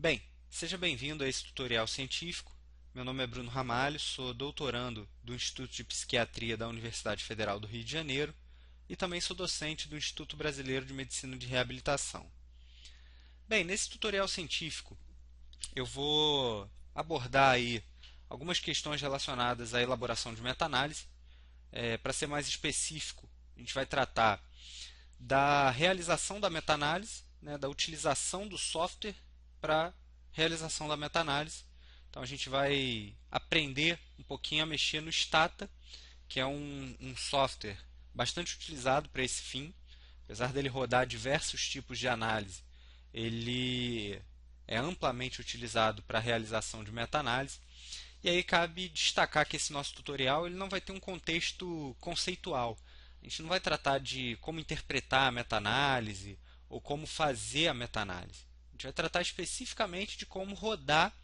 Bem, seja bem-vindo a esse tutorial científico. Meu nome é Bruno Ramalho, sou doutorando do Instituto de Psiquiatria da Universidade Federal do Rio de Janeiro e também sou docente do Instituto Brasileiro de Medicina de Reabilitação. Bem, nesse tutorial científico eu vou abordar aí algumas questões relacionadas à elaboração de meta-análise. Para ser mais específico, a gente vai tratar da realização da meta-análise, né, da utilização do software para realização da meta-análise. Então a gente vai aprender um pouquinho a mexer no Stata, que é um software bastante utilizado para esse fim. Apesar dele rodar diversos tipos de análise, ele é amplamente utilizado para a realização de meta-análise. E aí cabe destacar que esse nosso tutorial ele não vai ter um contexto conceitual. A gente não vai tratar de como interpretar a meta-análise ou como fazer a meta-análise. A gente vai tratar especificamente de como rodar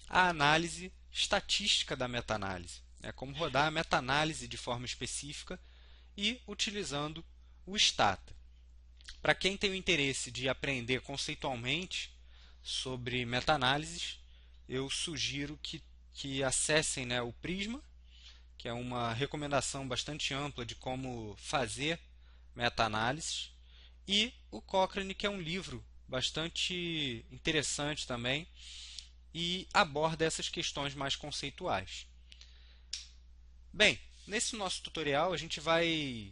a análise estatística da meta-análise, né? Como rodar a meta-análise de forma específica e utilizando o Stata. Para quem tem o interesse de aprender conceitualmente sobre meta-análises, eu sugiro que acessem, né, o Prisma, que é uma recomendação bastante ampla de como fazer meta-análises, e o Cochrane, que é um livro bastante interessante também e aborda essas questões mais conceituais. Bem, nesse nosso tutorial a gente vai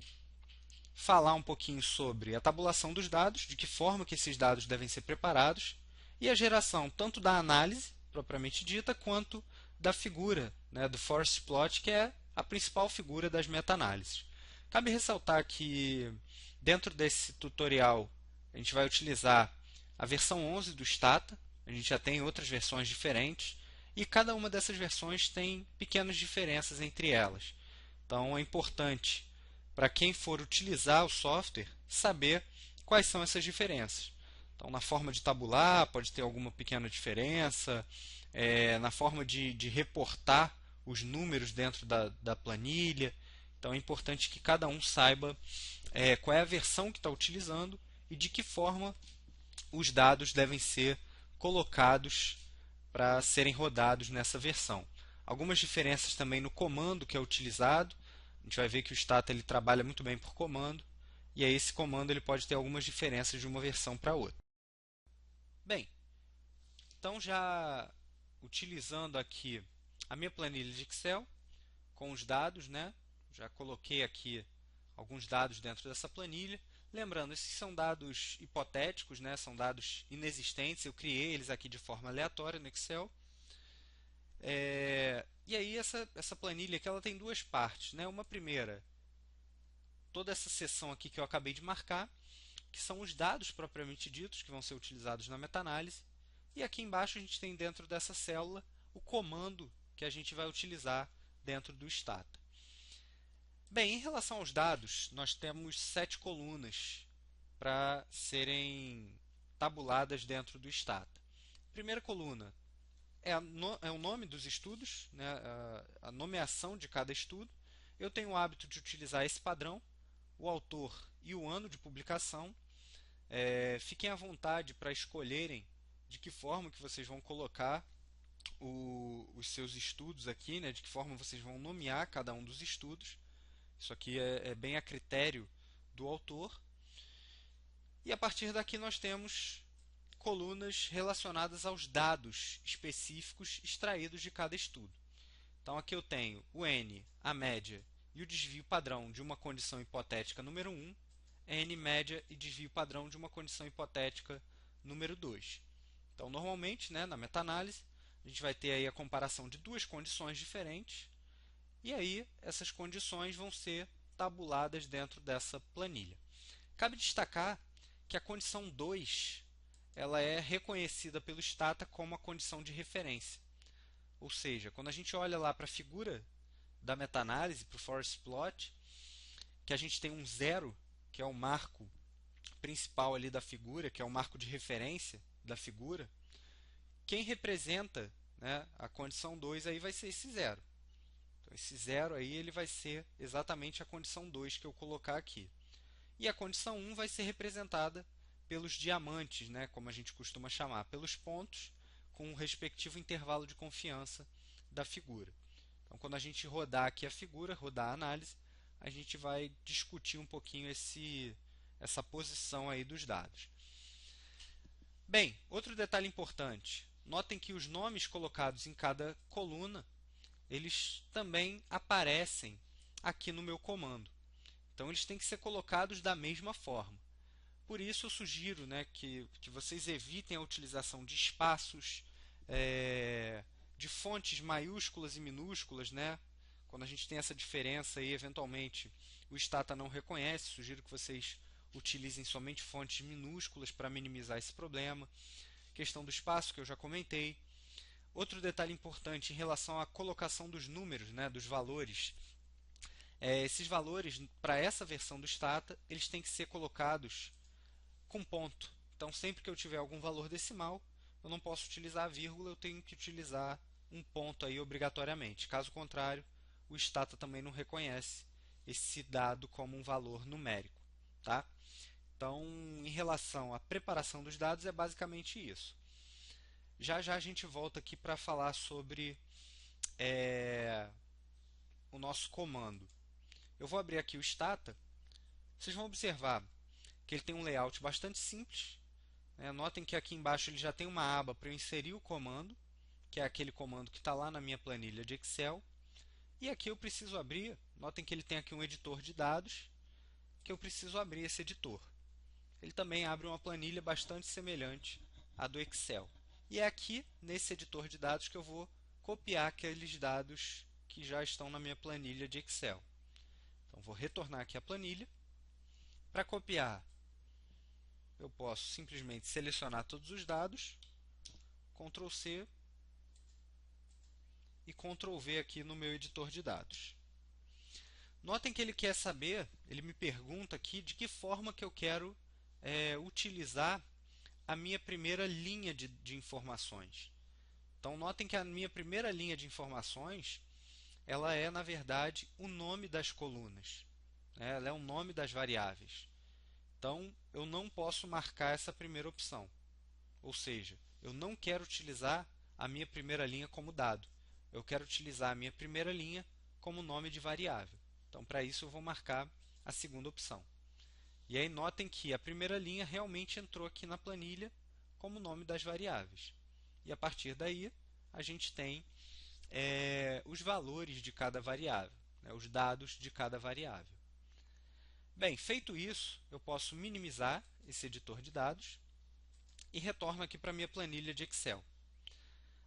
falar um pouquinho sobre a tabulação dos dados, de que forma que esses dados devem ser preparados, e a geração tanto da análise propriamente dita, quanto da figura, né, do forest plot, que é a principal figura das meta-análises. Cabe ressaltar que dentro desse tutorial a gente vai utilizar a versão 11 do Stata, a gente já tem outras versões diferentes, e cada uma dessas versões tem pequenas diferenças entre elas. Então é importante para quem for utilizar o software saber quais são essas diferenças. Então, na forma de tabular, pode ter alguma pequena diferença, na forma de reportar os números dentro da planilha. Então, é importante que cada um saiba qual é a versão que está utilizando e de que forma os dados devem ser colocados para serem rodados nessa versão. Algumas diferenças também no comando que é utilizado. A gente vai ver que o Stata ele trabalha muito bem por comando, e aí esse comando ele pode ter algumas diferenças de uma versão para outra. Bem, então já utilizando aqui a minha planilha de Excel com os dados, né? Já coloquei aqui alguns dados dentro dessa planilha. Lembrando, esses são dados hipotéticos, né? São dados inexistentes. Eu criei eles aqui de forma aleatória no Excel. E aí essa planilha aqui ela tem duas partes, né? Uma primeira, toda essa seção aqui que eu acabei de marcar, que são os dados propriamente ditos que vão ser utilizados na meta-análise. E aqui embaixo a gente tem dentro dessa célula o comando que a gente vai utilizar dentro do Stata. Bem, em relação aos dados, nós temos 7 colunas para serem tabuladas dentro do Stata. Primeira coluna é o nome dos estudos, né, a nomeação de cada estudo. Eu tenho o hábito de utilizar esse padrão, o autor e o ano de publicação. Fiquem à vontade para escolherem de que forma que vocês vão colocar os seus estudos aqui, né, de que forma vocês vão nomear cada um dos estudos. Isso aqui é bem a critério do autor. E a partir daqui nós temos colunas relacionadas aos dados específicos extraídos de cada estudo. Então aqui eu tenho o N, a média e o desvio padrão de uma condição hipotética número 1, N média e desvio padrão de uma condição hipotética número 2. Então normalmente, né, na meta-análise, a gente vai ter aí a comparação de duas condições diferentes, e aí essas condições vão ser tabuladas dentro dessa planilha. Cabe destacar que a condição 2 ela é reconhecida pelo Stata como a condição de referência. Ou seja, quando a gente olha lá para a figura da meta-análise, para o forest plot, que a gente tem um zero, que é o marco principal ali da figura, que é o marco de referência da figura, quem representa, né, a condição 2 aí vai ser esse zero. Então, esse zero aí ele vai ser exatamente a condição 2 que eu colocar aqui. E a condição 1 vai ser representada pelos diamantes, né, como a gente costuma chamar, pelos pontos, com o respectivo intervalo de confiança da figura. Então, quando a gente rodar aqui a figura, rodar a análise, a gente vai discutir um pouquinho essa posição aí dos dados. Bem, outro detalhe importante. Notem que os nomes colocados em cada coluna, eles também aparecem aqui no meu comando. Então, eles têm que ser colocados da mesma forma. Por isso, eu sugiro, né, que vocês evitem a utilização de espaços, de fontes maiúsculas e minúsculas, né? Quando a gente tem essa diferença e eventualmente o Stata não reconhece, sugiro que vocês utilizem somente fontes minúsculas para minimizar esse problema. Questão do espaço que eu já comentei. Outro detalhe importante em relação à colocação dos números, né, dos valores. Esses valores, para essa versão do Stata, eles têm que ser colocados com ponto. Então, sempre que eu tiver algum valor decimal, eu não posso utilizar a vírgula, eu tenho que utilizar um ponto aí obrigatoriamente. Caso contrário, o Stata também não reconhece esse dado como um valor numérico. Tá? Então, em relação à preparação dos dados, é basicamente isso. Já já a gente volta aqui para falar sobre o nosso comando. Eu vou abrir aqui o Stata. Vocês vão observar que ele tem um layout bastante simples. Notem que aqui embaixo ele já tem uma aba para eu inserir o comando, que é aquele comando que está lá na minha planilha de Excel. E aqui eu preciso abrir, notem que ele tem aqui um editor de dados, que eu preciso abrir esse editor. Ele também abre uma planilha bastante semelhante à do Excel. E é aqui, nesse editor de dados, que eu vou copiar aqueles dados que já estão na minha planilha de Excel. Então, vou retornar aqui a planilha. Para copiar, eu posso simplesmente selecionar todos os dados, Ctrl C e Ctrl V aqui no meu editor de dados. Notem que ele quer saber, ele me pergunta aqui de que forma que eu quero utilizar a minha primeira linha de informações. Então, notem que a minha primeira linha de informações, ela é, na verdade, o nome das colunas. Ela é o nome das variáveis. Então, eu não posso marcar essa primeira opção. Ou seja, eu não quero utilizar a minha primeira linha como dado. Eu quero utilizar a minha primeira linha como nome de variável. Então, para isso, eu vou marcar a segunda opção. E aí, notem que a primeira linha realmente entrou aqui na planilha como nome das variáveis. E a partir daí, a gente tem os valores de cada variável, né, os dados de cada variável. Bem, feito isso, eu posso minimizar esse editor de dados e retorno aqui para a minha planilha de Excel.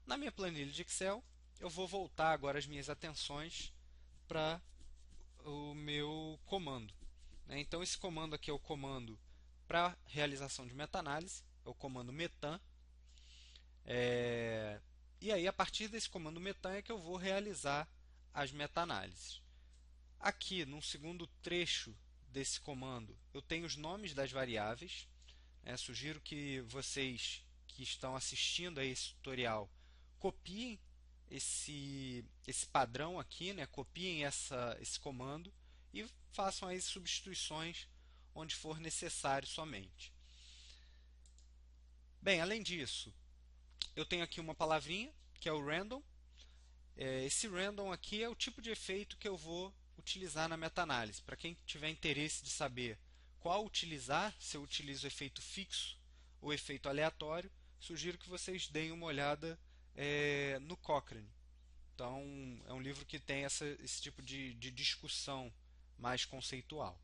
Na minha planilha de Excel, eu vou voltar agora as minhas atenções para o meu comando. Então, esse comando aqui é o comando para realização de meta-análise, é o comando metan. E aí, a partir desse comando metan é que eu vou realizar as meta-análises. Aqui, no segundo trecho desse comando, eu tenho os nomes das variáveis. Sugiro que vocês que estão assistindo a esse tutorial copiem esse padrão aqui, copiem esse comando e façam as substituições onde for necessário somente. Bem, além disso, eu tenho aqui uma palavrinha, que é o random. Esse random aqui é o tipo de efeito que eu vou utilizar na meta-análise. Para quem tiver interesse de saber qual utilizar, se eu utilizo o efeito fixo ou efeito aleatório, sugiro que vocês deem uma olhada no Cochrane. Então, é um livro que tem esse tipo de discussão mais conceitual.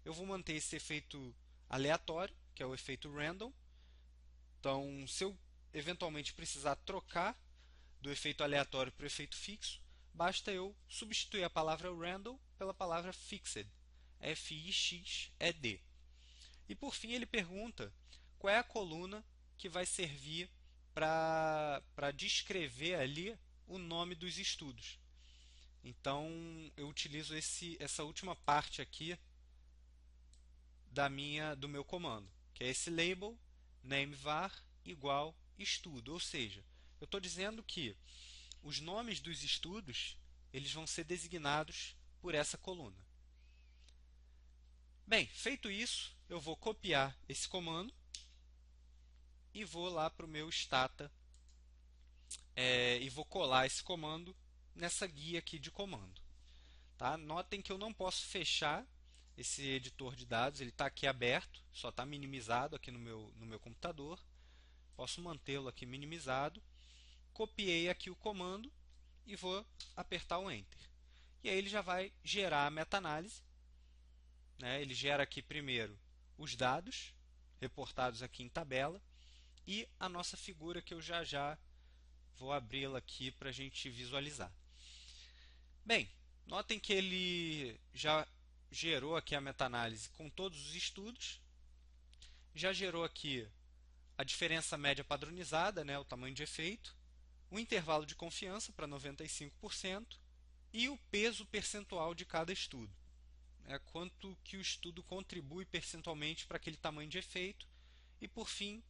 Eu vou manter esse efeito aleatório, que é o efeito random. Então, se eu eventualmente precisar trocar do efeito aleatório para o efeito fixo, basta eu substituir a palavra random pela palavra fixed, F-I-X-E-D. E por fim ele pergunta qual é a coluna que vai servir para descrever ali o nome dos estudos. Então eu utilizo essa última parte aqui do meu comando, que é esse label nameVar igual estudo, ou seja, eu estou dizendo que os nomes dos estudos eles vão ser designados por essa coluna. Bem, feito isso, eu vou copiar esse comando e vou lá para o meu Stata e vou colar esse comando nessa guia aqui de comando. Tá? Notem que eu não posso fechar esse editor de dados, ele está aqui aberto, só está minimizado aqui no meu computador. Posso mantê-lo aqui minimizado. Copiei aqui o comando e vou apertar o Enter. E aí ele já vai gerar a meta-análise. Né? Ele gera aqui primeiro os dados, reportados aqui em tabela, e a nossa figura que eu já vou abri-la aqui para a gente visualizar. Bem, notem que ele já gerou aqui a meta-análise com todos os estudos, já gerou aqui a diferença média padronizada, né, o tamanho de efeito, o intervalo de confiança para 95% e o peso percentual de cada estudo. Quanto que o estudo contribui percentualmente para aquele tamanho de efeito. E, por fim,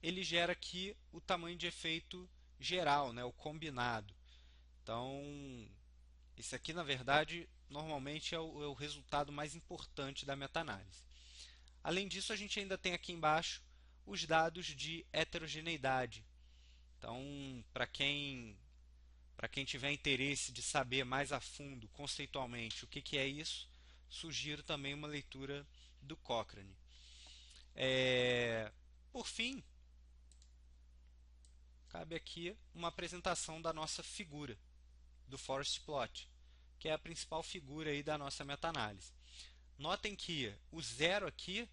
ele gera aqui o tamanho de efeito geral, né, o combinado. Então, esse aqui, na verdade, normalmente é o resultado mais importante da meta-análise. Além disso, a gente ainda tem aqui embaixo os dados de heterogeneidade. Então, para quem tiver interesse de saber mais a fundo, conceitualmente, o que é isso, sugiro também uma leitura do Cochrane. Por fim, cabe aqui uma apresentação da nossa figura, do Forest Plot, que é a principal figura aí da nossa meta-análise. Notem que o zero aqui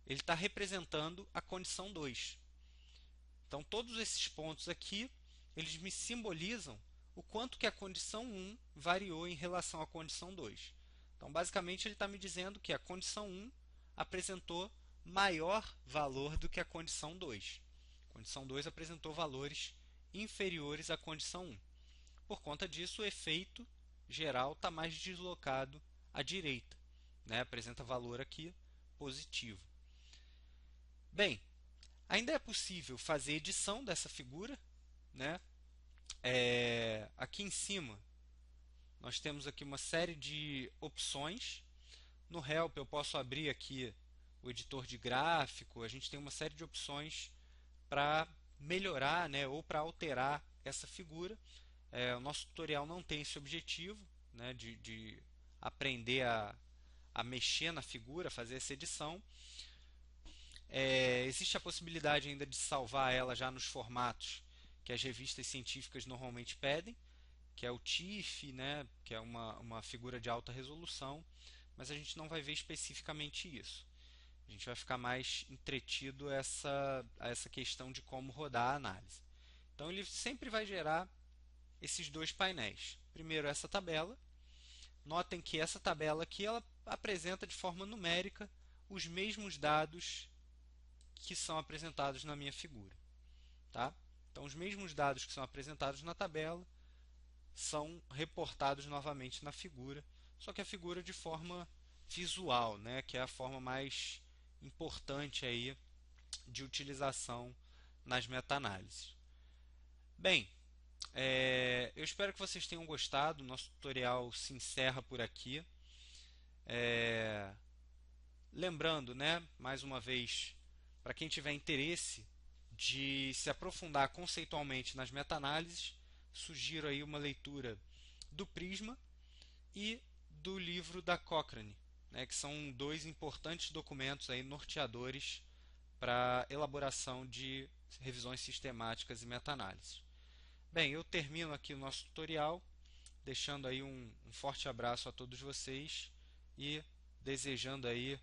ele está representando a condição 2. Então, todos esses pontos aqui, eles me simbolizam o quanto que a condição 1 variou em relação à condição 2. Então, basicamente, ele está me dizendo que a condição 1 apresentou maior valor do que a condição 2. A condição 2 apresentou valores inferiores à condição 1. Por conta disso, o efeito geral está mais deslocado à direita, né? Apresenta valor aqui positivo. Bem, ainda é possível fazer edição dessa figura, né? Aqui em cima nós temos aqui uma série de opções. No Help eu posso abrir aqui o editor de gráfico. A gente tem uma série de opções para melhorar, né, ou para alterar essa figura. O nosso tutorial não tem esse objetivo, né, de aprender a mexer na figura, fazer essa edição. Existe a possibilidade ainda de salvar ela já nos formatos que as revistas científicas normalmente pedem, que é o TIFF, né, que é uma figura de alta resolução, mas a gente não vai ver especificamente isso. A gente vai ficar mais entretido a essa questão de como rodar a análise. Então ele sempre vai gerar esses dois painéis. Primeiro essa tabela. Notem que essa tabela aqui ela apresenta de forma numérica os mesmos dados que são apresentados na minha figura. Tá? Então os mesmos dados que são apresentados na tabela são reportados novamente na figura, só que a figura de forma visual, né, que é a forma mais importante aí de utilização nas meta-análises. Bem, eu espero que vocês tenham gostado. Nosso tutorial se encerra por aqui. Lembrando, né, mais uma vez, para quem tiver interesse de se aprofundar conceitualmente nas meta-análises, sugiro aí uma leitura do Prisma e do livro da Cochrane, né, que são dois importantes documentos aí norteadores para elaboração de revisões sistemáticas e meta-análises. Bem, eu termino aqui o nosso tutorial, deixando aí um forte abraço a todos vocês e desejando aí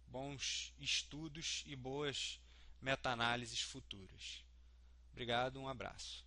bons estudos e boas meta-análises futuras. Obrigado, um abraço.